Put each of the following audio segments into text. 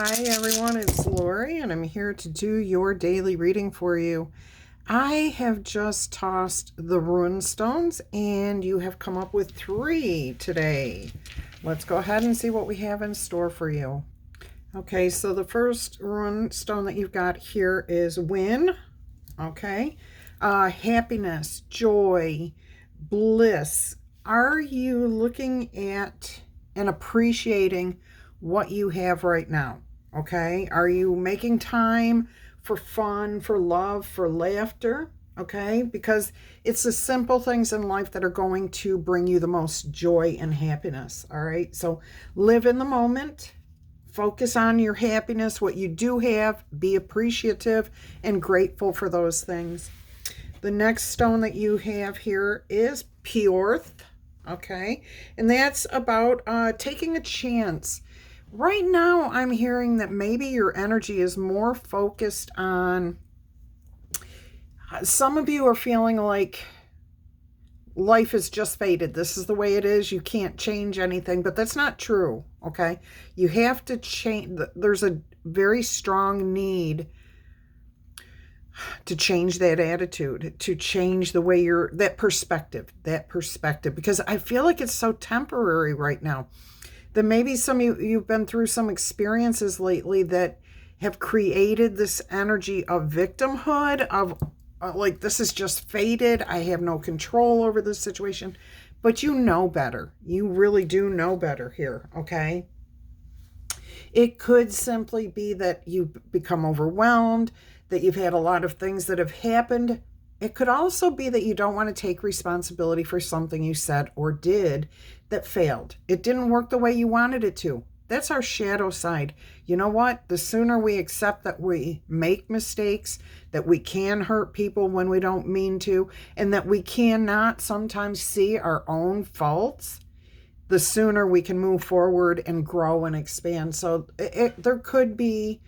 Hi everyone, it's Laurie and I'm here to do your daily reading for you. I have just tossed the rune stones and you have come up with 3 today. Let's go ahead and see what we have in store for you. Okay, so the first rune stone that you've got here is win. Okay, happiness, joy, bliss. Are you looking at and appreciating what you have right now? Okay, are you making time for fun, for love, for laughter? Okay, because it's the simple things in life that are going to bring you the most joy and happiness. All right, so live in the moment. Focus on your happiness, what you do have, be appreciative and grateful for those things. The next stone that you have here is Pyorth, okay? And that's about taking a chance. Right now, I'm hearing that maybe your energy is more focused on, some of you are feeling like life is just fated. This is the way it is. You can't change anything, but that's not true, okay? You have to change. There's a very strong need to change that attitude, to change the way that perspective, because I feel like it's so temporary right now. That maybe some of you've been through some experiences lately that have created this energy of victimhood, of like, this is just fated. I have no control over this situation. But you know better. You really do know better here, okay? It could simply be that you've become overwhelmed, that you've had a lot of things that have happened. It could also be that you don't want to take responsibility for something you said or did that failed. It didn't work the way you wanted it to. That's our shadow side. You know what? The sooner we accept that we make mistakes, that we can hurt people when we don't mean to, and that we cannot sometimes see our own faults, the sooner we can move forward and grow and expand. So there could be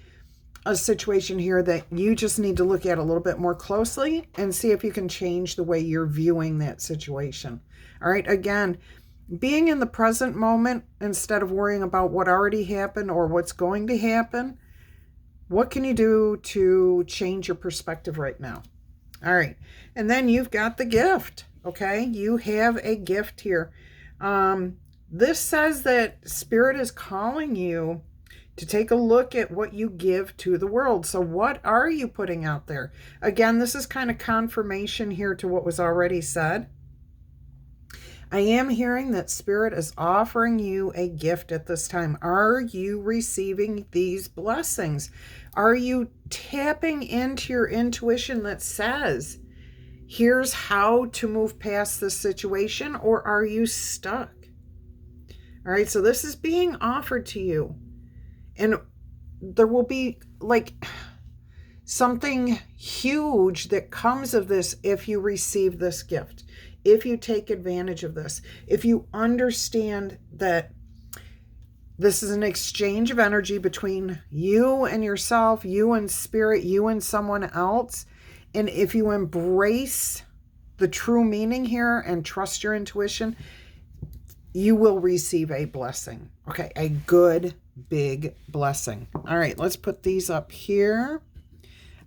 a situation here that you just need to look at a little bit more closely and see if you can change the way you're viewing that situation. All right, again, being in the present moment instead of worrying about what already happened or what's going to happen. What can you do to change your perspective right now? All right, and then you've got the gift, okay? You have a gift here. This says that Spirit is calling you to take a look at what you give to the world. So what are you putting out there? Again, this is kind of confirmation here to what was already said. I am hearing that Spirit is offering you a gift at this time. Are you receiving these blessings? Are you tapping into your intuition that says, here's how to move past this situation, or are you stuck? All right, so this is being offered to you. And there will be like something huge that comes of this if you receive this gift, if you take advantage of this, if you understand that this is an exchange of energy between you and yourself, you and Spirit, you and someone else. And if you embrace the true meaning here and trust your intuition, you will receive a blessing. Okay, a good, big blessing. All right, let's put these up here.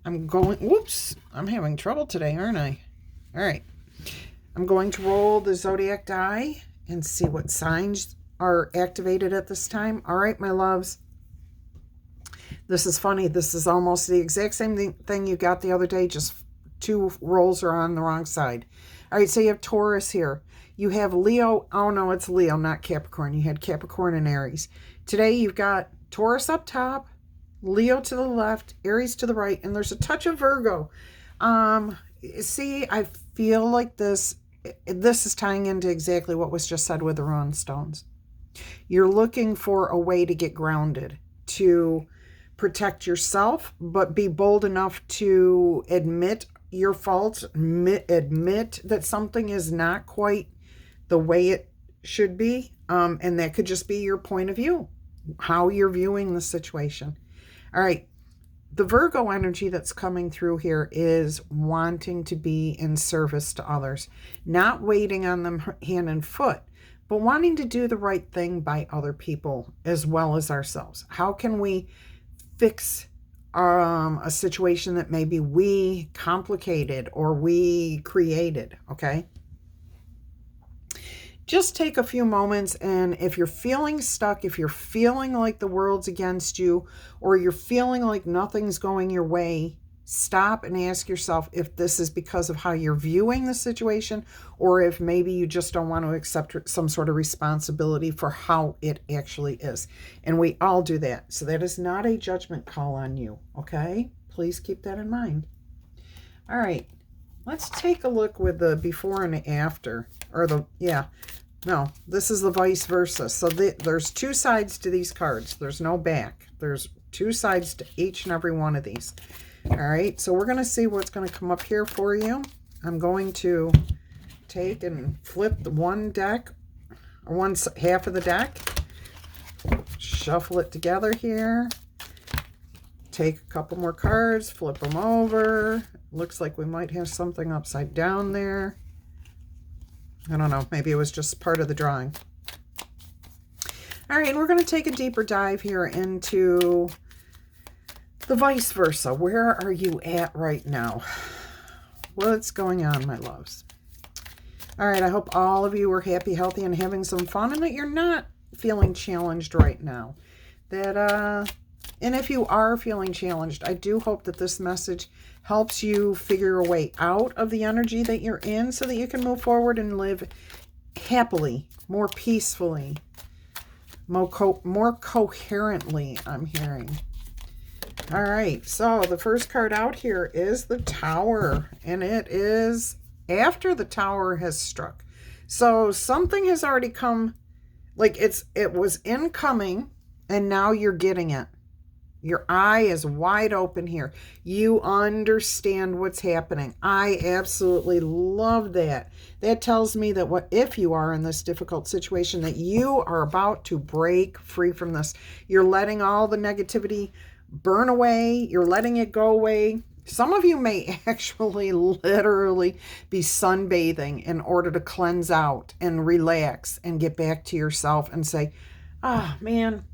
Whoops, I'm having trouble today, aren't I? All right, I'm going to roll the Zodiac die and see what signs are activated at this time. All right, my loves. This is funny. This is almost the exact same thing you got the other day, just 2 rolls are on the wrong side. All right, so you have Taurus here. You have Leo. Oh, no, it's Leo, not Capricorn. You had Capricorn and Aries. Today, you've got Taurus up top, Leo to the left, Aries to the right, and there's a touch of Virgo. See, I feel like this is tying into exactly what was just said with the rune stones. You're looking for a way to get grounded, to protect yourself, but be bold enough to admit your faults, admit that something is not quite the way it should be. And that could just be your point of view, how you're viewing the situation. All right. The Virgo energy that's coming through here is wanting to be in service to others, not waiting on them hand and foot, but wanting to do the right thing by other people as well as ourselves. How can we fix a situation that maybe we complicated or we created, okay? Just take a few moments, and if you're feeling stuck, if you're feeling like the world's against you, or you're feeling like nothing's going your way, stop and ask yourself if this is because of how you're viewing the situation, or if maybe you just don't want to accept some sort of responsibility for how it actually is. And we all do that. So that is not a judgment call on you, okay? Please keep that in mind. All right, let's take a look with the before and after, or no, this is the vice versa. So there's two sides to these cards. There's no back. There's two sides to each and every one of these. All right, so we're going to see what's going to come up here for you. I'm going to take and flip the one deck, or one half of the deck, shuffle it together here, take a couple more cards, flip them over. Looks like we might have something upside down there. I don't know, maybe it was just part of the drawing. All right, and we're going to take a deeper dive here into the vice versa. Where are you at right now? What's going on, my loves? All right, I hope all of you are happy, healthy, and having some fun, and that you're not feeling challenged right now. And if you are feeling challenged, I do hope that this message helps you figure a way out of the energy that you're in so that you can move forward and live happily, more peacefully, more coherently, I'm hearing. All right, so the first card out here is the Tower, and it is after the Tower has struck. So something has already come, like it was incoming, and now you're getting it. Your eye is wide open here. You understand what's happening. I absolutely love that. That tells me that if you are in this difficult situation, that you are about to break free from this. You're letting all the negativity burn away. You're letting it go away. Some of you may actually literally be sunbathing in order to cleanse out and relax and get back to yourself and say, oh man,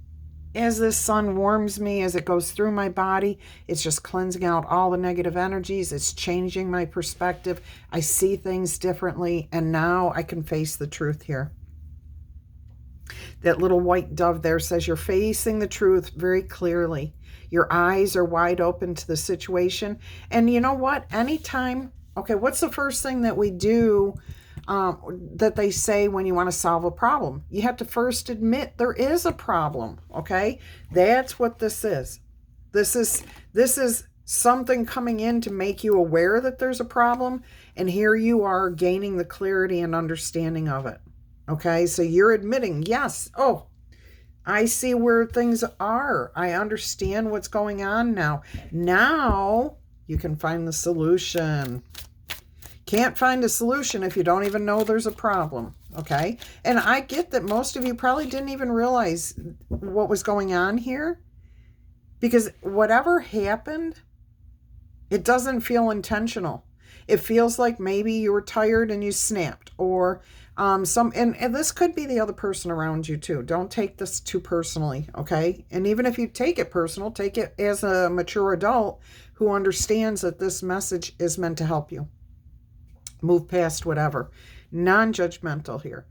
as this sun warms me, as it goes through my body, it's just cleansing out all the negative energies. It's changing my perspective. I see things differently, and now I can face the truth here. That little white dove there says you're facing the truth very clearly. Your eyes are wide open to the situation. And you know what? Anytime, okay, what's the first thing that we do that they say when you want to solve a problem? You have to first admit there is a problem, okay? That's what this is. This is something coming in to make you aware that there's a problem, and here you are gaining the clarity and understanding of it, okay? So you're admitting, yes, oh, I see where things are. I understand what's going on now. Now you can find the solution. Can't find a solution if you don't even know there's a problem, okay? And I get that most of you probably didn't even realize what was going on here, because whatever happened, it doesn't feel intentional. It feels like maybe you were tired and you snapped, or and this could be the other person around you too. Don't take this too personally, okay? And even if you take it personal, take it as a mature adult who understands that this message is meant to help you move past whatever. Non-judgmental here.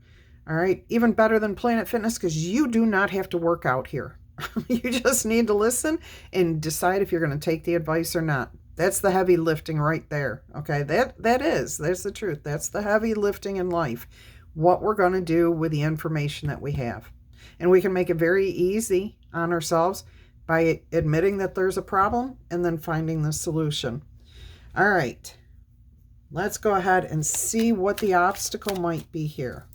All right. Even better than Planet Fitness, because you do not have to work out here. You just need to listen and decide if you're going to take the advice or not. That's the heavy lifting right there. Okay. That's the truth. That's the heavy lifting in life. What we're going to do with the information that we have. And we can make it very easy on ourselves by admitting that there's a problem and then finding the solution. All right. Let's go ahead and see what the obstacle might be here.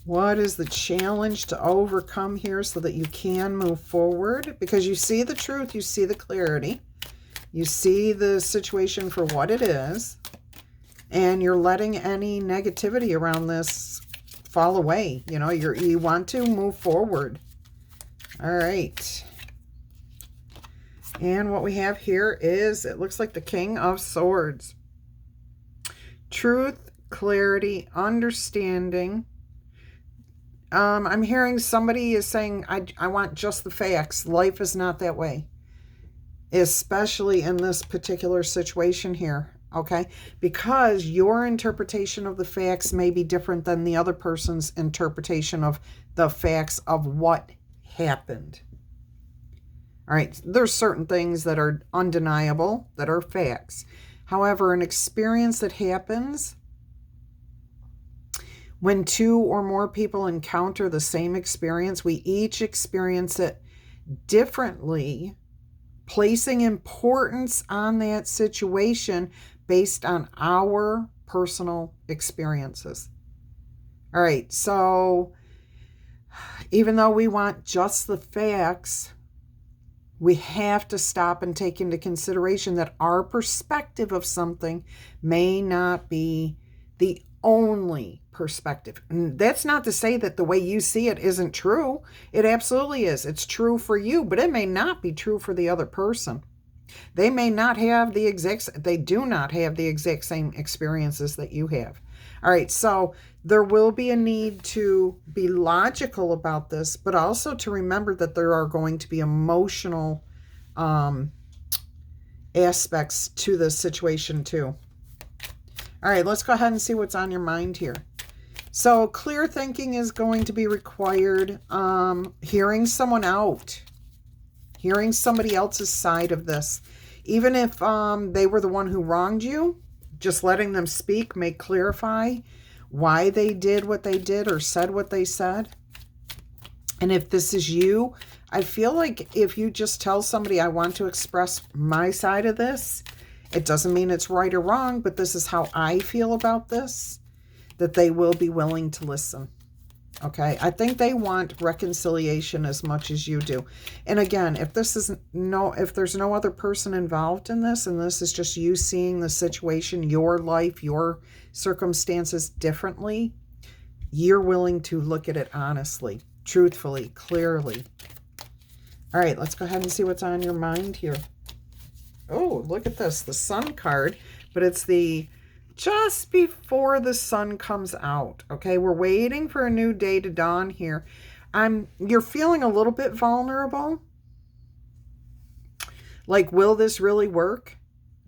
What is the challenge to overcome here so that you can move forward? Because you see the truth, you see the clarity, you see the situation for what it is, and you're letting any negativity around this fall away. You know, you want to move forward. All right. And what we have here is, it looks like the King of Swords. Truth, clarity, understanding. I'm hearing somebody is saying, I want just the facts. Life is not that way. Especially in this particular situation here, okay? Because your interpretation of the facts may be different than the other person's interpretation of the facts of what happened. All right, there's certain things that are undeniable, that are facts. However, an experience that happens when two or more people encounter the same experience, we each experience it differently, placing importance on that situation based on our personal experiences. All right, so even though we want just the facts, we have to stop and take into consideration that our perspective of something may not be the only perspective. And that's not to say that the way you see it isn't true. It absolutely is. It's true for you, but it may not be true for the other person. They may not have they do not have the exact same experiences that you have. All right, so there will be a need to be logical about this, but also to remember that there are going to be emotional aspects to this situation too. All right, let's go ahead and see what's on your mind here. So clear thinking is going to be required. Hearing someone out, hearing somebody else's side of this. Even if they were the one who wronged you, just letting them speak may clarify why they did what they did or said what they said. And if this is you, I feel like if you just tell somebody, I want to express my side of this, it doesn't mean it's right or wrong, but this is how I feel about this, that they will be willing to listen. Okay, I think they want reconciliation as much as you do. And again, if there's no other person involved in this, and this is just you seeing the situation, your life, your circumstances differently, you're willing to look at it honestly, truthfully, clearly. All right, let's go ahead and see what's on your mind here. Oh, look at this, the Sun card, but it's the just before the sun comes out. Okay, we're waiting for a new day to dawn here. You're feeling a little bit vulnerable. Like, will this really work?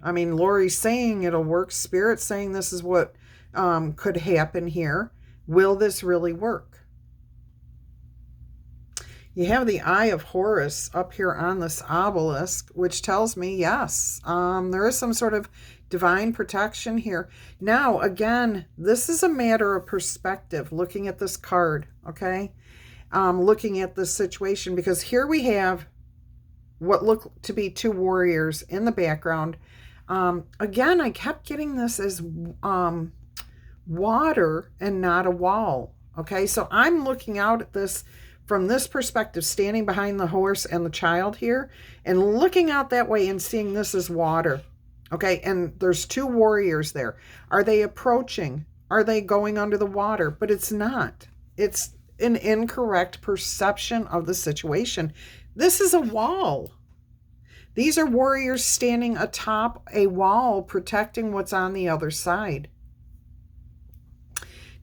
I mean, Laurie's saying it'll work. Spirit's saying this is what could happen here. Will this really work? You have the Eye of Horus up here on this obelisk, which tells me, yes, there is some sort of divine protection here. Now, again, this is a matter of perspective, looking at this card, okay? Looking at this situation, because here we have what look to be two warriors in the background. Again, I kept getting this as water and not a wall, okay? So I'm looking out at this from this perspective, standing behind the horse and the child here, and looking out that way and seeing this as water. Okay, and there's two warriors there. Are they approaching? Are they going under the water? But it's not. It's an incorrect perception of the situation. This is a wall. These are warriors standing atop a wall, protecting what's on the other side.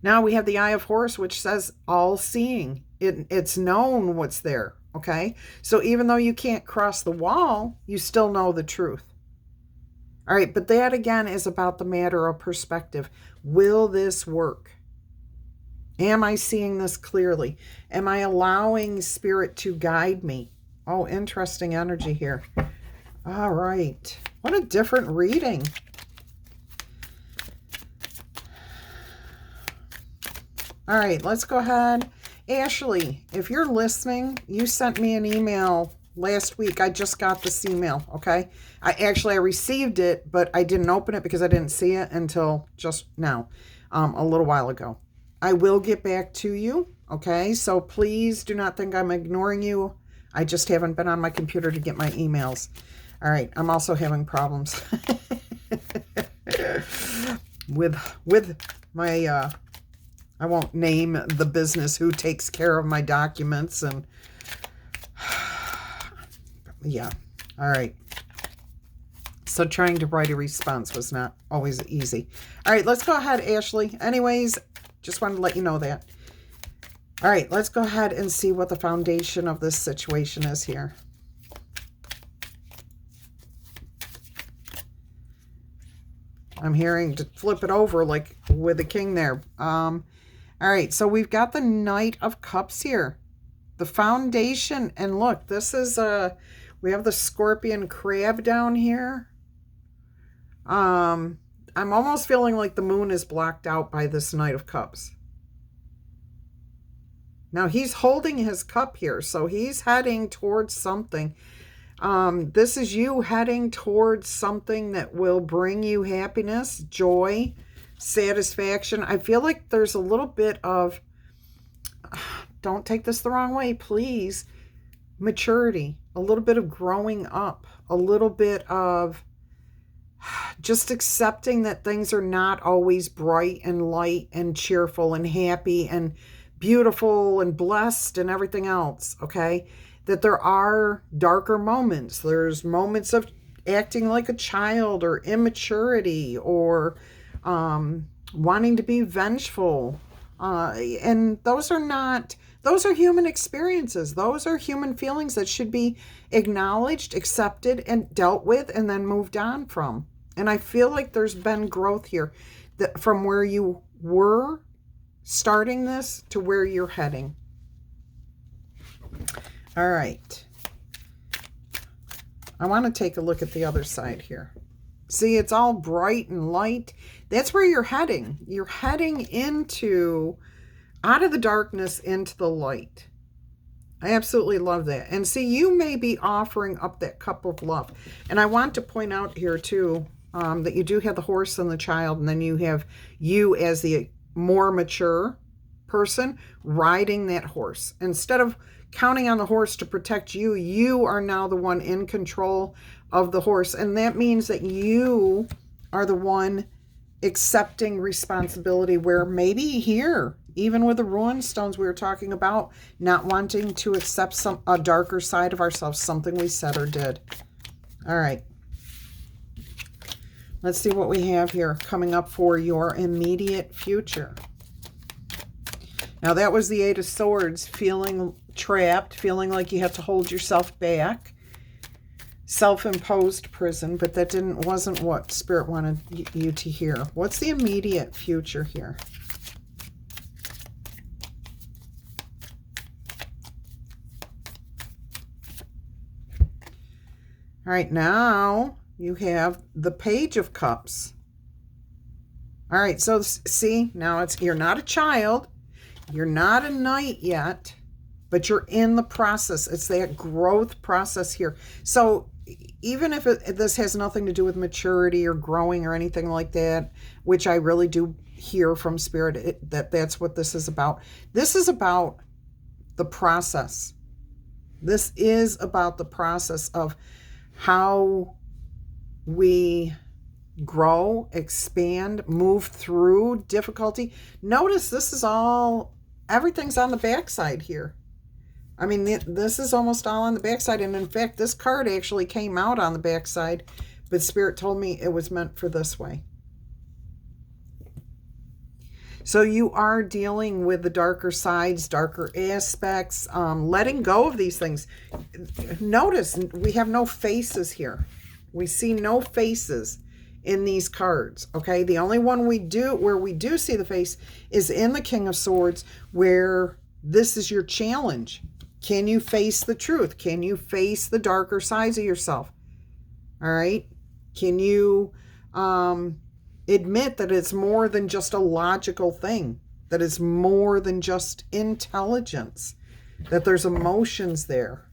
Now we have the Eye of Horus, which says all-seeing. It's known what's there, okay? So even though you can't cross the wall, you still know the truth. All right, but that again is about the matter of perspective. Will this work? Am I seeing this clearly? Am I allowing Spirit to guide me? Oh, interesting energy here. All right. What a different reading. All right, let's go ahead. Ashley, if you're listening, you sent me an email last week. I just got this email, okay? I received it, but I didn't open it because I didn't see it until just now, a little while ago. I will get back to you, okay? So please do not think I'm ignoring you. I just haven't been on my computer to get my emails. All right, I'm also having problems with my, I won't name the business who takes care of my documents, and yeah, all right. So trying to write a response was not always easy. All right, let's go ahead, Ashley. Anyways, just wanted to let you know that. All right, let's go ahead and see what the foundation of this situation is here. I'm hearing to flip it over like with the king there. All right, so we've got the Knight of Cups here. The foundation, and look, this is we have the Scorpion crab down here. I'm almost feeling like the moon is blocked out by this Knight of Cups. Now he's holding his cup here, so he's heading towards something. This is you heading towards something that will bring you happiness, joy, satisfaction. I feel like there's a little bit of, don't take this the wrong way, please, maturity, a little bit of growing up, a little bit of just accepting that things are not always bright and light and cheerful and happy and beautiful and blessed and everything else, okay? That there are darker moments. There's moments of acting like a child or immaturity or wanting to be vengeful. And those are human experiences. Those are human feelings that should be acknowledged, accepted, and dealt with, and then moved on from. And I feel like there's been growth here that from where you were starting this to where you're heading. All right. I want to take a look at the other side here. See, it's all bright and light. That's where you're heading. You're heading out of the darkness into the light. I absolutely love that. And see, you may be offering up that cup of love. And I want to point out here too, that you do have the horse and the child, and then you have you as the more mature person riding that horse. Instead of counting on the horse to protect you, you are now the one in control of the horse. And that means that you are the one accepting responsibility, where maybe here, even with the rune stones we were talking about, not wanting to accept a darker side of ourselves, something we said or did. All right. Let's see what we have here coming up for your immediate future. Now that was the Eight of Swords, feeling trapped, feeling like you have to hold yourself back. Self-imposed prison, but that wasn't what Spirit wanted you to hear. What's the immediate future here? All right, now you have the Page of Cups. All right, so see, now you're not a child. You're not a knight yet, but you're in the process. It's that growth process here. So even if this has nothing to do with maturity or growing or anything like that, which I really do hear from Spirit, that's what this is about. This is about the process. This is about the process of how we grow, expand, move through difficulty. Notice this is everything's on the backside here. I mean, this is almost all on the backside. And in fact, this card actually came out on the backside, but Spirit told me it was meant for this way. So you are dealing with the darker sides, darker aspects, letting go of these things. Notice we have no faces here. We see no faces in these cards, okay? The only one where we do see the face is in the King of Swords, where this is your challenge. Can you face the truth? Can you face the darker sides of yourself? All right? Can you admit that it's more than just a logical thing, that it's more than just intelligence, that there's emotions there?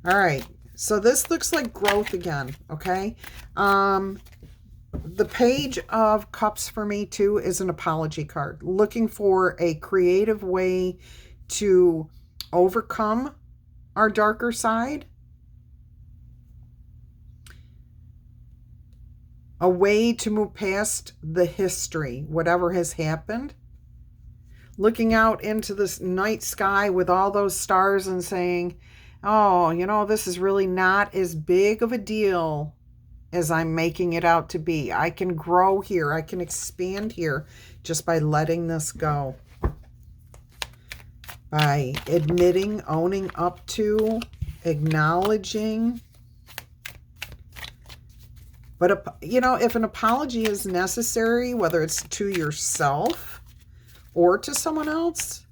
All right. So this looks like growth again, okay? The Page of Cups for me, too, is an apology card. Looking for a creative way to overcome our darker side. A way to move past the history, whatever has happened. Looking out into this night sky with all those stars and saying, oh, you know, this is really not as big of a deal as I'm making it out to be. I can grow here. I can expand here just by letting this go. by admitting, owning up to, acknowledging. But, you know, if an apology is necessary, whether it's to yourself or to someone else,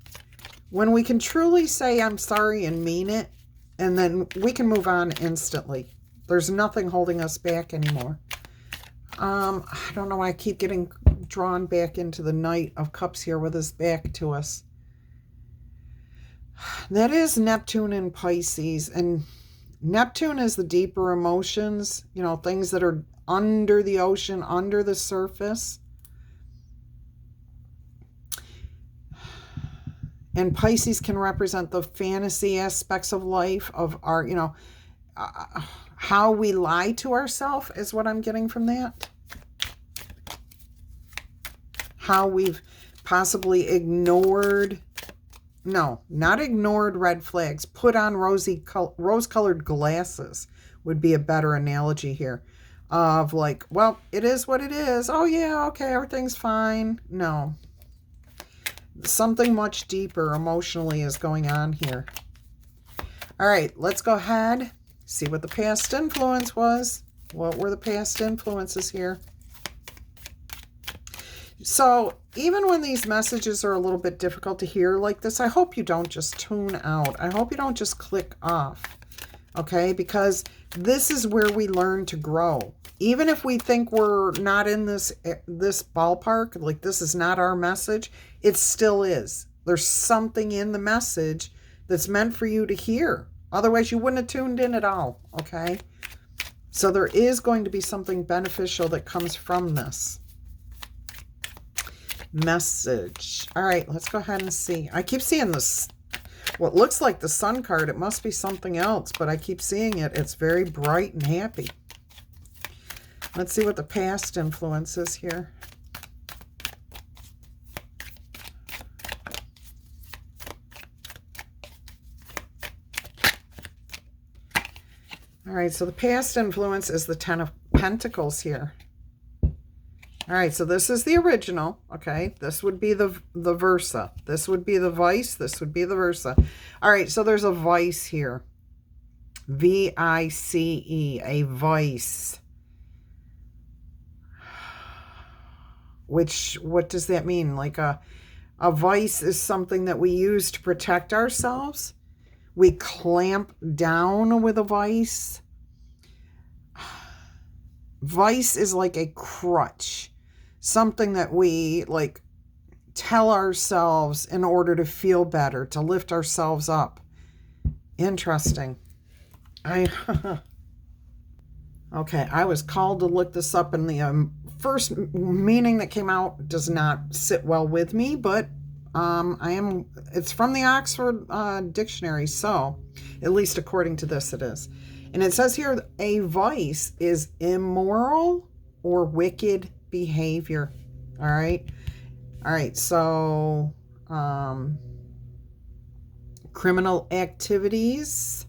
when we can truly say, I'm sorry, and mean it, and then we can move on instantly. There's nothing holding us back anymore. I don't know why I keep getting drawn back into the Knight of Cups here with his back to us. That is Neptune in Pisces. And Neptune is the deeper emotions, you know, things that are under the ocean, under the surface. And Pisces can represent the fantasy aspects of life, of our, you know, how we lie to ourselves is what I'm getting from that. How we've possibly ignored, no, not ignored red flags, put on rose-colored glasses would be a better analogy here. Of like, well, it is what it is. Oh yeah, okay, everything's fine. No. Something much deeper emotionally is going on here. All right, let's go ahead, see what the past influence was. What were the past influences here? So even when these messages are a little bit difficult to hear like this, I hope you don't just tune out. I hope you don't just click off, okay? Because this is where we learn to grow. Even if we think we're not in this ballpark, like this is not our message, it still is. There's something in the message that's meant for you to hear. Otherwise, you wouldn't have tuned in at all, okay? So there is going to be something beneficial that comes from this message. All right, let's go ahead and see. I keep seeing this, what looks like the Sun card. It must be something else, but I keep seeing it. It's very bright and happy. Let's see what the past influence is here. All right, so the past influence is the Ten of Pentacles here. All right, so this is the original, okay? This would be the versa. This would be the vice. This would be the versa. All right, so there's a vice here. V-I-C-E, a vice. Which, what does that mean? Like a vice is something that we use to protect ourselves. We clamp down with a vice. Vice is like a crutch. Something that we like tell ourselves in order to feel better, to lift ourselves up. Interesting. Okay, I was called to look this up, and the first meaning that came out does not sit well with me, but it's from the Oxford Dictionary, so at least according to this it is. And it says here, a vice is immoral or wicked behavior. All right. So criminal activities.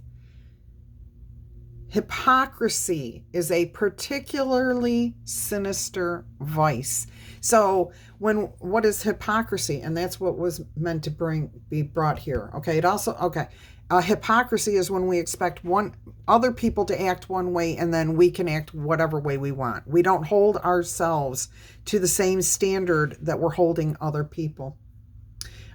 Hypocrisy is a particularly sinister vice. So what is hypocrisy? And that's what was meant to be brought here. Okay. It also, okay. Hypocrisy is when we expect other people to act one way, and then we can act whatever way we want. We don't hold ourselves to the same standard that we're holding other people.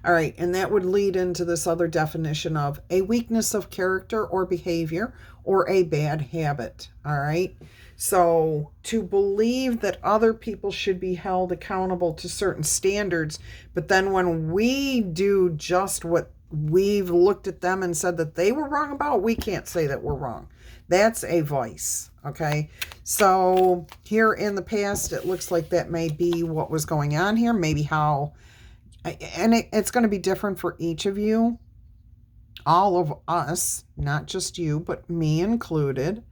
All right, and that would lead into this other definition of a weakness of character or behavior or a bad habit. All right, so to believe that other people should be held accountable to certain standards, but then when we do just what we've looked at them and said that they were wrong about, we can't say that we're wrong. That's a vice, okay? So here in the past, it looks like that may be what was going on here, maybe how, and it's going to be different for each of you, all of us, not just you, but me included.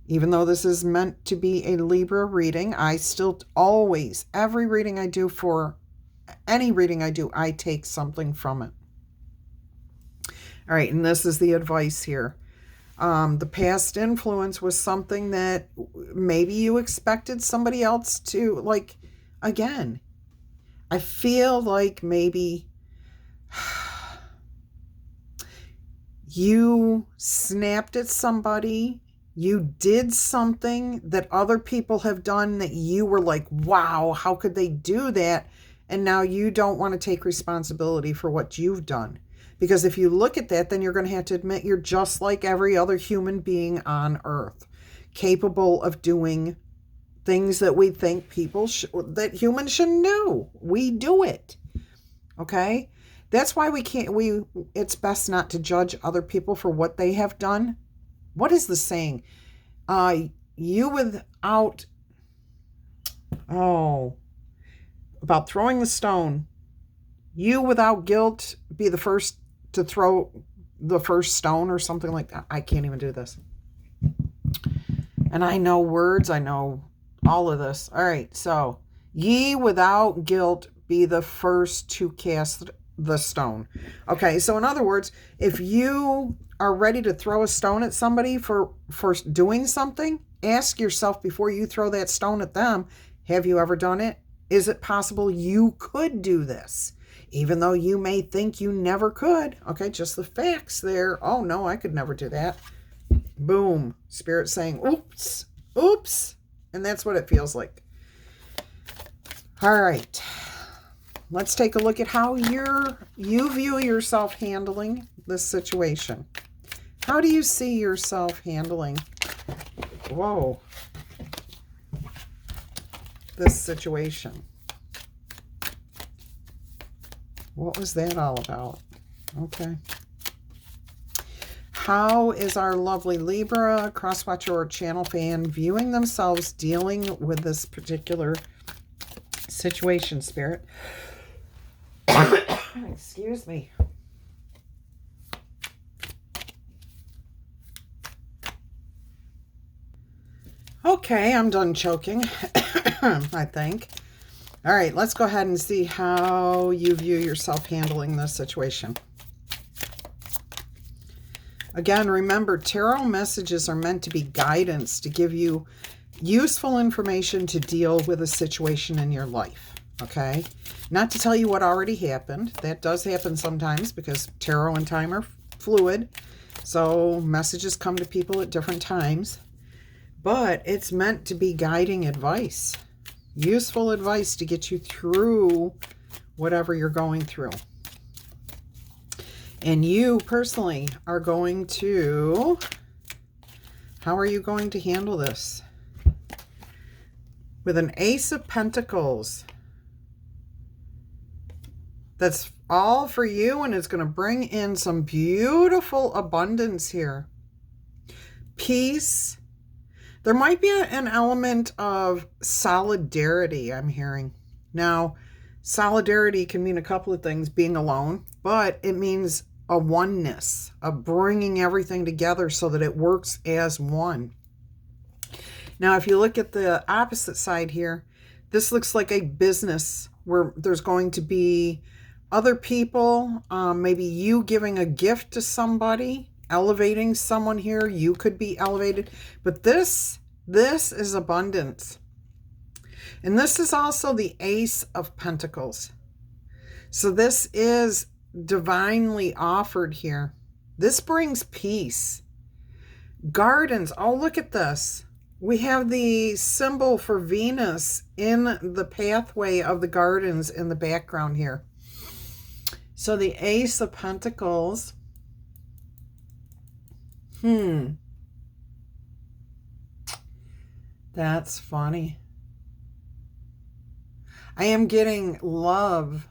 Even though this is meant to be a Libra reading, I still always, every reading I do, for any reading I do, I take something from it. All right, and this is the advice here. The past influence was something that maybe you expected somebody else to, like, again, I feel like maybe You snapped at somebody. You did something that other people have done that you were like, wow, how could they do that? And now you don't want to take responsibility for what you've done. Because if you look at that, then you're going to have to admit you're just like every other human being on earth, capable of doing things that we think that humans shouldn't do. We do it. Okay? That's why it's best not to judge other people for what they have done. What is the saying? About throwing the stone. You without guilt be the first to throw the first stone or something like that. I can't even do this. And I know words. I know all of this. All right. So, ye without guilt be the first to cast the stone. Okay, so in other words, if you are ready to throw a stone at somebody for doing something, ask yourself before you throw that stone at them, have you ever done it? Is it possible you could do this? Even though you may think you never could. Okay, just the facts there. Oh no, I could never do that. Boom. Spirit saying, oops, oops. And that's what it feels like. All right. Let's take a look at how you view yourself handling this situation. How do you see yourself handling, this situation? What was that all about? Okay. How is our lovely Libra, crosswatcher, or channel fan viewing themselves dealing with this particular situation, Spirit? Excuse me. Okay, I'm done choking, I think. All right, let's go ahead and see how you view yourself handling this situation. Again, remember, tarot messages are meant to be guidance, to give you useful information to deal with a situation in your life, okay? Not to tell you what already happened. That does happen sometimes because tarot and time are fluid. So messages come to people at different times. But it's meant to be guiding advice. Useful advice to get you through whatever you're going through. And you personally are going to... How are you going to handle this? With an Ace of Pentacles. That's all for you, and it's going to bring in some beautiful abundance here. Peace. There might be an element of solidarity, I'm hearing. Now, solidarity can mean a couple of things, being alone, but it means a oneness, of bringing everything together so that it works as one. Now, if you look at the opposite side here, this looks like a business where there's going to be other people, maybe you giving a gift to somebody, elevating someone here. You could be elevated, but this is abundance. And this is also the Ace of Pentacles. So this is divinely offered here. This brings peace. Gardens. Oh, look at this. We have the symbol for Venus in the pathway of the gardens in the background here. So the Ace of Pentacles. That's funny. I am getting love,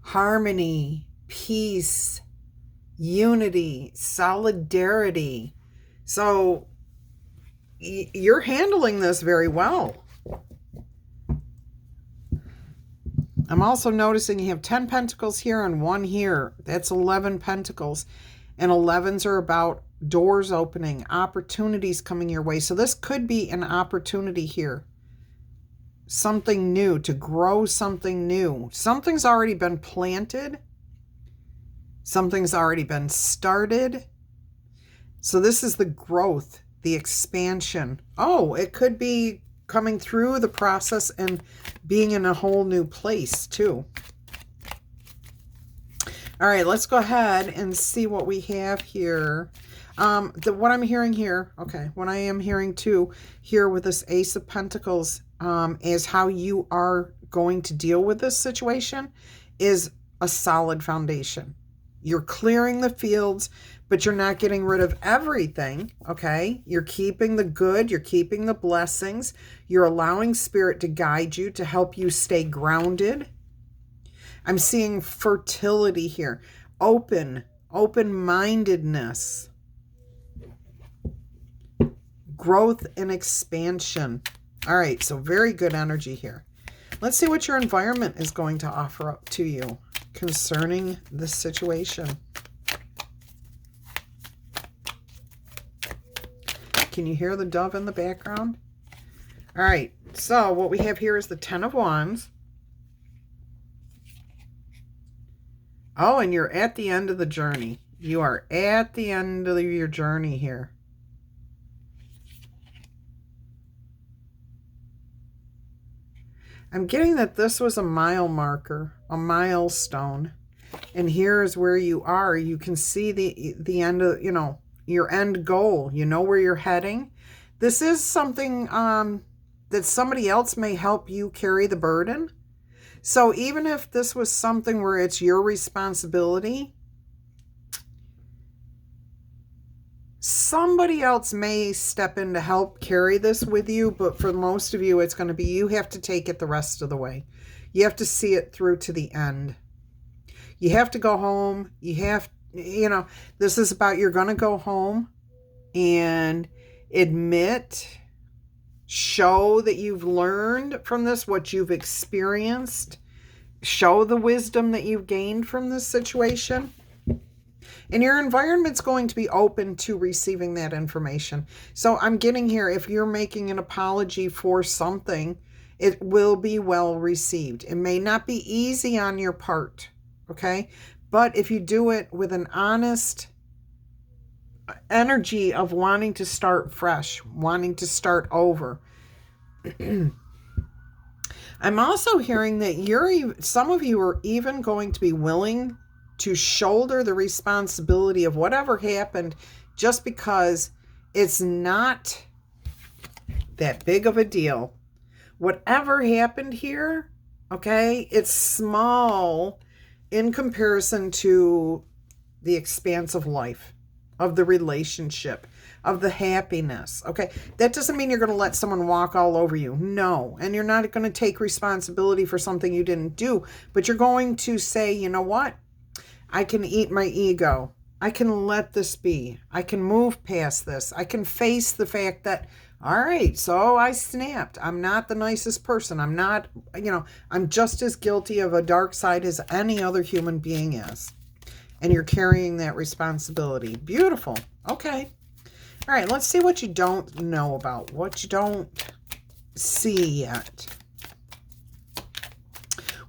harmony, peace, unity, solidarity. So you're handling this very well. I'm also noticing you have 10 pentacles here and 1 here. That's 11 pentacles. And 11s are about doors opening, opportunities coming your way. So this could be an opportunity here. Something new, to grow something new. Something's already been planted. Something's already been started. So this is the growth, the expansion. Oh, it could be coming through the process and being in a whole new place too. All right, let's go ahead and see what we have here. What I'm hearing here, okay, what I am hearing too here with this Ace of Pentacles, is how you are going to deal with this situation is a solid foundation. You're clearing the fields, but you're not getting rid of everything, okay? You're keeping the good, you're keeping the blessings, you're allowing Spirit to guide you, to help you stay grounded. I'm seeing fertility here, open-mindedness, growth and expansion. All right, so very good energy here. Let's see what your environment is going to offer up to you concerning this situation. Can you hear the dove in the background? All right, so what we have here is the Ten of Wands. Oh, and you're at the end of the journey. You are at the end of your journey here. I'm getting that this was a mile marker, a milestone. And here is where you are. You can see the end of, you know, your end goal. You know where you're heading. This is something that somebody else may help you carry the burden. So even if this was something where it's your responsibility, somebody else may step in to help carry this with you, but for most of you, it's going to be you have to take it the rest of the way. You have to see it through to the end. You have to go home. You have, you know, this is about you're going to go home and admit, show that you've learned from this, what you've experienced, show the wisdom that you've gained from this situation. And your environment's going to be open to receiving that information. So I'm getting here, if you're making an apology for something, it will be well received. It may not be easy on your part, okay? But if you do it with an honest energy of wanting to start fresh, wanting to start over. I'm also hearing that some of you are even going to be willing to shoulder the responsibility of whatever happened, just because it's not that big of a deal. Whatever happened here, okay, it's small in comparison to the expanse of life, of the relationship, of the happiness, okay? That doesn't mean you're going to let someone walk all over you. No. And you're not going to take responsibility for something you didn't do, but you're going to say, you know what? I can eat my ego. I can let this be. I can move past this. I can face the fact that, all right, so I snapped. I'm not the nicest person. I'm not, you know, I'm just as guilty of a dark side as any other human being is. And you're carrying that responsibility. Beautiful. Okay. All right, let's see what you don't know about, what you don't see yet.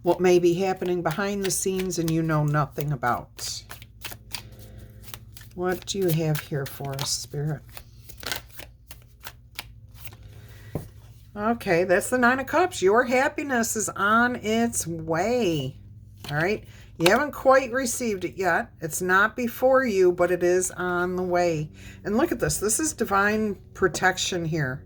What may be happening behind the scenes and you know nothing about. What do you have here for us, Spirit? Okay, that's the Nine of Cups. Your happiness is on its way. All right? You haven't quite received it yet. It's not before you, but it is on the way. And look at this. This is divine protection here.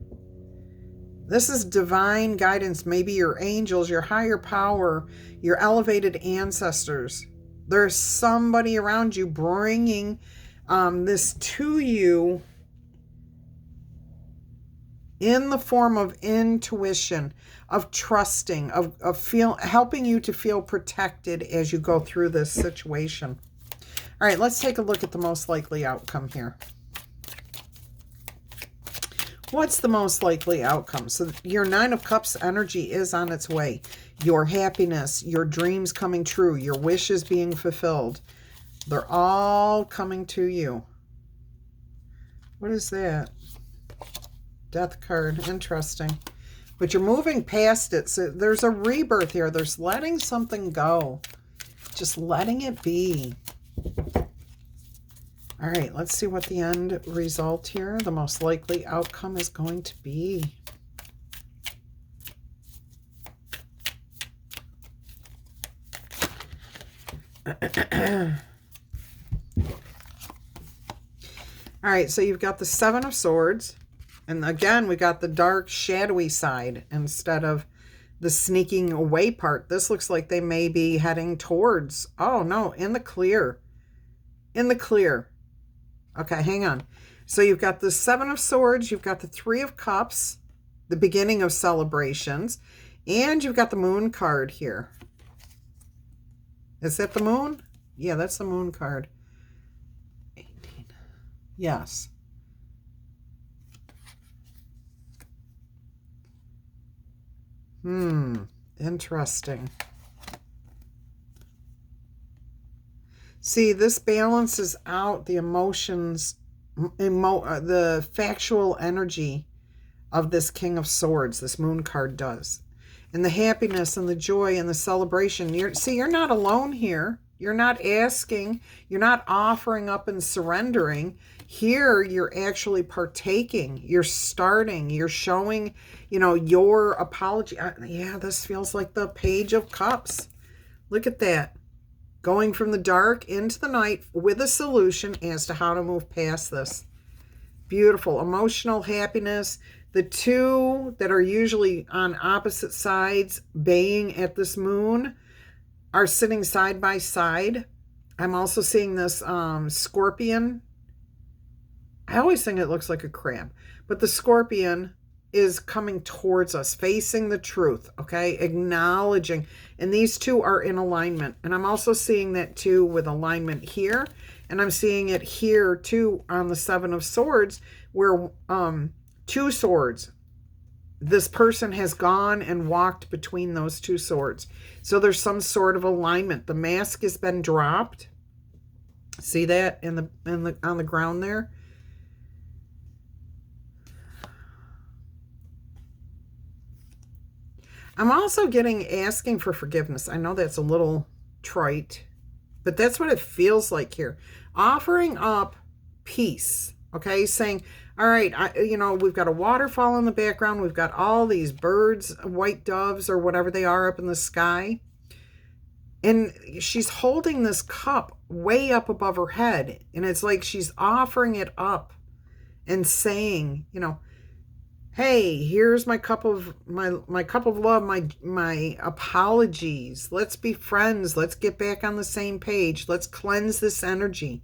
This is divine guidance. Maybe your angels, your higher power, your elevated ancestors. There's somebody around you bringing this to you in the form of intuition, of trusting, of helping you to feel protected as you go through this situation. All right, let's take a look at the most likely outcome here. What's the most likely outcome? So your Nine of Cups energy is on its way. Your happiness, your dreams coming true, your wishes being fulfilled. They're all coming to you. What is that? Death card. Interesting. But you're moving past it. So there's a rebirth here. There's letting something go. Just letting it be. All right, let's see what the end result here, the most likely outcome is going to be. All right, so you've got the Seven of Swords. And again, we got the dark, shadowy side instead of the sneaking away part. This looks like they may be heading towards, oh no, in the clear. In the clear. Okay, hang on. So you've got the Seven of Swords, you've got the Three of Cups, the beginning of celebrations, and you've got the Moon card here. Is that the Moon? Yeah, that's the Moon card. 18. Yes. Interesting. See, this balances out the emotions, the factual energy of this King of Swords, this Moon card does. And the happiness and the joy and the celebration. You're not alone here. You're not asking. You're not offering up and surrendering. Here, you're actually partaking. You're starting. You're showing, your apology. Yeah, this feels like the Page of Cups. Look at that. Going from the dark into the night with a solution as to how to move past this. Beautiful. Emotional happiness. The two that are usually on opposite sides baying at this moon are sitting side by side. I'm also seeing this scorpion. I always think it looks like a crab, but the scorpion is coming towards us, facing the truth, okay? Acknowledging. And these two are in alignment. And I'm also seeing that too with alignment here. And I'm seeing it here too on the Seven of Swords, where two swords. This person has gone and walked between those two swords. So there's some sort of alignment. The mask has been dropped. See that on the ground there? I'm also asking for forgiveness. I know that's a little trite, but that's what it feels like here. Offering up peace, okay? Saying, all right, we've got a waterfall in the background. We've got all these birds, white doves or whatever they are up in the sky. And she's holding this cup way up above her head. And it's like she's offering it up and saying, hey, here's my cup of my cup of love, my apologies. Let's be friends. Let's get back on the same page. Let's cleanse this energy.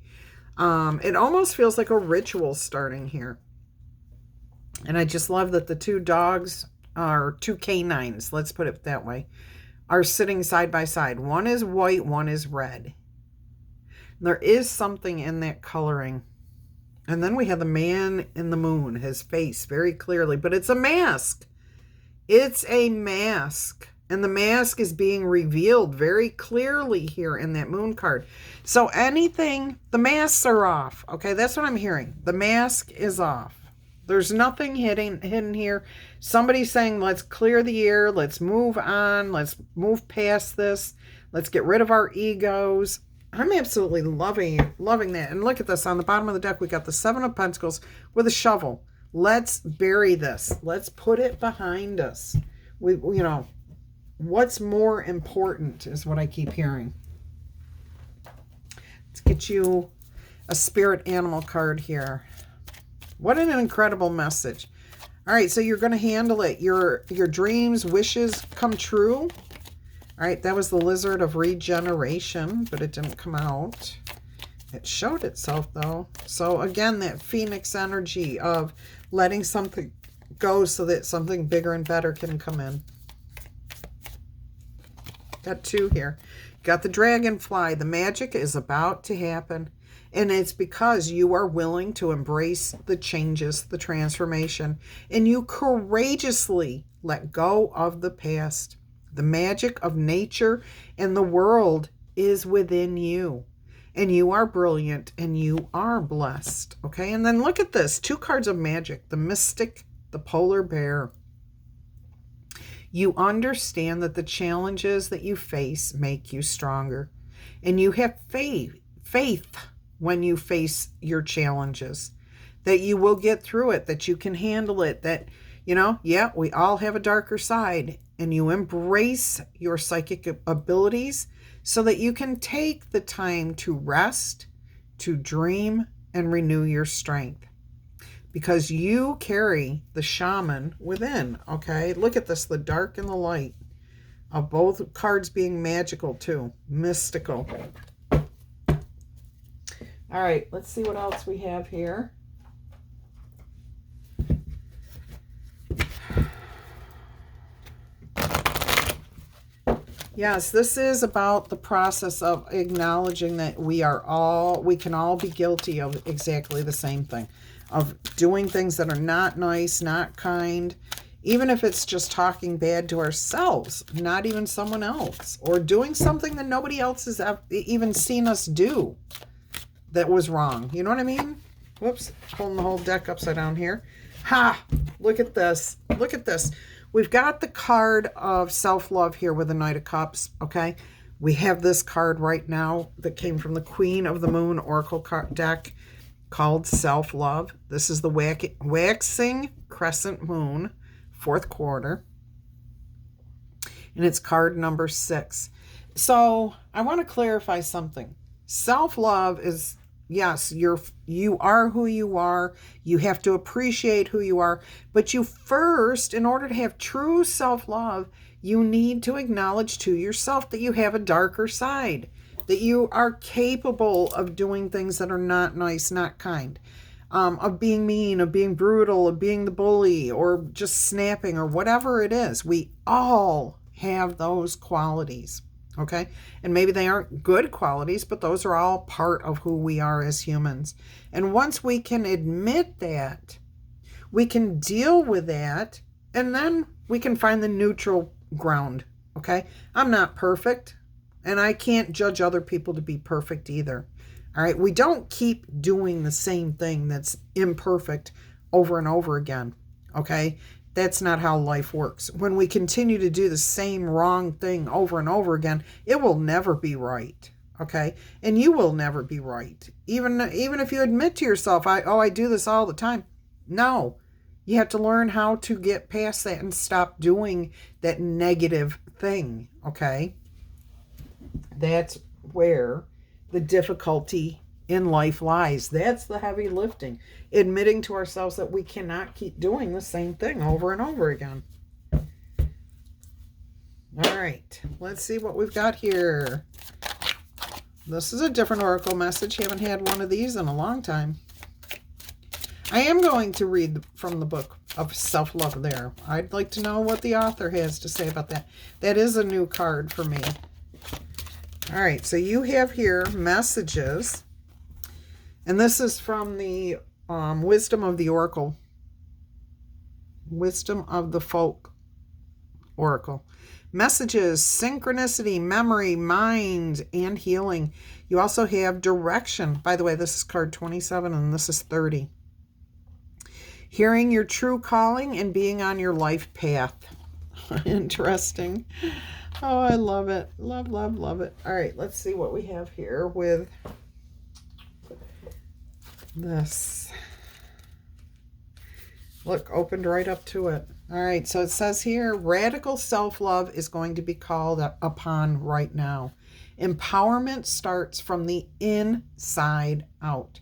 It almost feels like a ritual starting here. And I just love that the two dogs, or two canines, let's put it that way, are sitting side by side. One is white, one is red. There is something in that coloring. And then we have the man in the moon, his face very clearly, but it's a mask. It's a mask. And the mask is being revealed very clearly here in that moon card. So anything, the masks are off. Okay, that's what I'm hearing. The mask is off. There's nothing hidden here. Somebody's saying, let's clear the air. Let's move on. Let's move past this. Let's get rid of our egos. I'm absolutely loving that. And look at this. On the bottom of the deck, we got the Seven of Pentacles with a shovel. Let's bury this. Let's put it behind us. What's more important is what I keep hearing. Let's get you a spirit animal card here. What an incredible message. All right, so you're going to handle it. Your dreams, wishes come true. All right, that was the lizard of regeneration, but it didn't come out. It showed itself, though. So, again, that phoenix energy of letting something go so that something bigger and better can come in. Got two here. Got the dragonfly. The magic is about to happen. And it's because you are willing to embrace the changes, the transformation, and you courageously let go of the past. The magic of nature and the world is within you. And you are brilliant and you are blessed. Okay, and then look at this. Two cards of magic. The mystic, the polar bear. You understand that the challenges that you face make you stronger. And you have faith when you face your challenges. That you will get through it. That you can handle it. That, yeah, we all have a darker side. And you embrace your psychic abilities so that you can take the time to rest, to dream, and renew your strength. Because you carry the shaman within, okay? Look at this, the dark and the light, of both cards being magical too, mystical. All right, let's see what else we have here. Yes, this is about the process of acknowledging that we can all be guilty of exactly the same thing, of doing things that are not nice, not kind, even if it's just talking bad to ourselves, not even someone else, or doing something that nobody else has even seen us do that was wrong. You know what I mean? Whoops, holding the whole deck upside down here. Ha! Look at this. Look at this. We've got the card of self-love here with the Knight of Cups, okay? We have this card right now that came from the Queen of the Moon Oracle deck called Self-Love. This is the waxing crescent moon, 4th quarter. And it's card number 6. So I want to clarify something. Self-love is, yes, you are who you are. You have to appreciate who you are. But you first, in order to have true self-love, you need to acknowledge to yourself that you have a darker side, that you are capable of doing things that are not nice, not kind, of being mean, of being brutal, of being the bully, or just snapping, or whatever it is. We all have those qualities. Okay, and maybe they aren't good qualities, but those are all part of who we are as humans. And once we can admit that, we can deal with that, and then we can find the neutral ground. Okay, I'm not perfect, and I can't judge other people to be perfect either. All right, we don't keep doing the same thing that's imperfect over and over again. Okay, that's not how life works. When we continue to do the same wrong thing over and over again, it will never be right. Okay? And you will never be right. Even if you admit to yourself, I do this all the time. No. You have to learn how to get past that and stop doing that negative thing. Okay? That's where the difficulty in life lies. That's the heavy lifting. Admitting to ourselves that we cannot keep doing the same thing over and over again. All right, let's see what we've got here. This is a different oracle message. Haven't had one of these in a long time. I am going to read from the book of self-love there. I'd like to know what the author has to say about that. That is a new card for me. All right, so you have here messages. And this is from the Wisdom of the Oracle. Wisdom of the Folk Oracle. Messages, synchronicity, memory, mind, and healing. You also have direction. By the way, this is card 27 and this is 30. Hearing your true calling and being on your life path. Interesting. Oh, I love it. Love, love, love it. All right, let's see what we have here with this. Look, opened right up to it. All right, so it says here, radical self-love is going to be called upon right now. Empowerment starts from the inside out.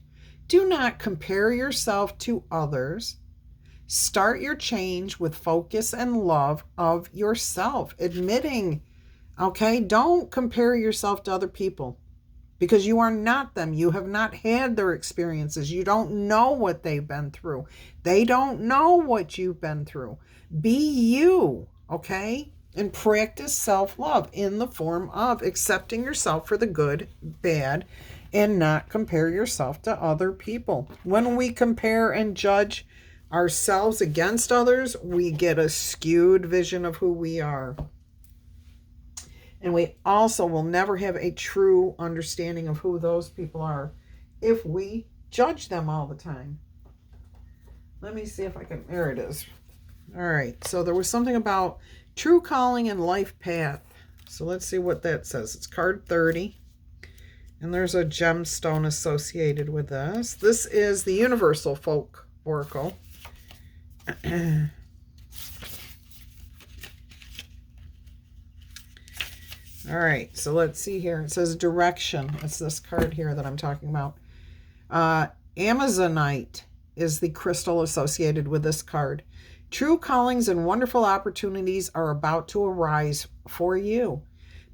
Do not compare yourself to others. Start your change with focus and love of yourself. Admitting, okay, don't compare yourself to other people. Because you are not them. You have not had their experiences. You don't know what they've been through. They don't know what you've been through. Be you, okay? And practice self-love in the form of accepting yourself for the good, bad, and not compare yourself to other people. When we compare and judge ourselves against others, we get a skewed vision of who we are. And we also will never have a true understanding of who those people are if we judge them all the time. Let me see if I can, there it is. All right, so there was something about true calling and life path. So let's see what that says. It's card 30. And there's a gemstone associated with this. This is the Universal Folk Oracle. All right, so let's see here. It says direction. It's this card here that I'm talking about. Amazonite is the crystal associated with this card. True callings and wonderful opportunities are about to arise for you.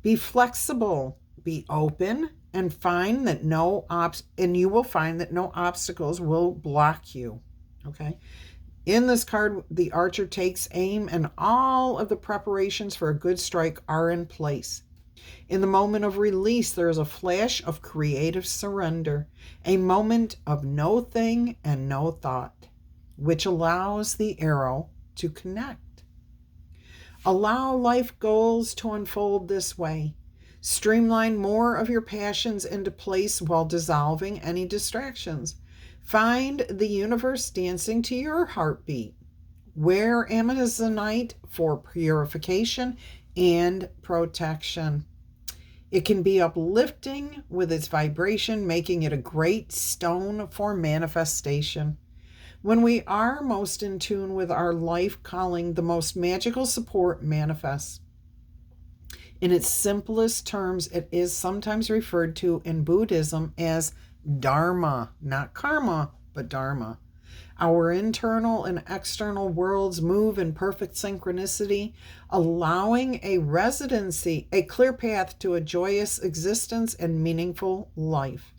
Be flexible, be open, and you will find that no obstacles will block you. Okay. In this card, the archer takes aim, and all of the preparations for a good strike are in place. In the moment of release, there is a flash of creative surrender, a moment of no thing and no thought, which allows the arrow to connect. Allow life goals to unfold this way. Streamline more of your passions into place while dissolving any distractions. Find the universe dancing to your heartbeat. Wear Amazonite for purification and protection. It can be uplifting with its vibration, making it a great stone for manifestation. When we are most in tune with our life calling, the most magical support manifests. In its simplest terms, it is sometimes referred to in Buddhism as Dharma, not karma, but Dharma. Our internal and external worlds move in perfect synchronicity, allowing a clear path to a joyous existence and meaningful life.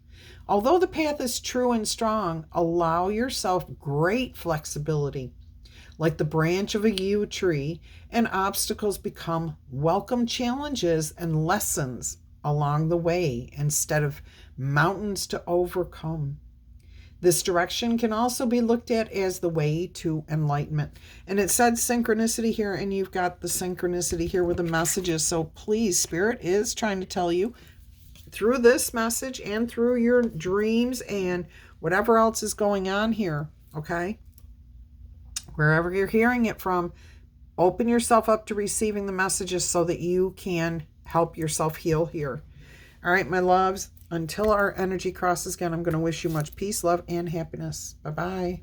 Although the path is true and strong, allow yourself great flexibility. Like the branch of a yew tree, and obstacles become welcome challenges and lessons along the way instead of mountains to overcome. This direction can also be looked at as the way to enlightenment. And it said synchronicity here, and you've got the synchronicity here with the messages. So please, Spirit is trying to tell you through this message and through your dreams and whatever else is going on here, okay? Wherever you're hearing it from, open yourself up to receiving the messages so that you can help yourself heal here. All right, my loves. Until our energy crosses again, I'm going to wish you much peace, love, and happiness. Bye-bye.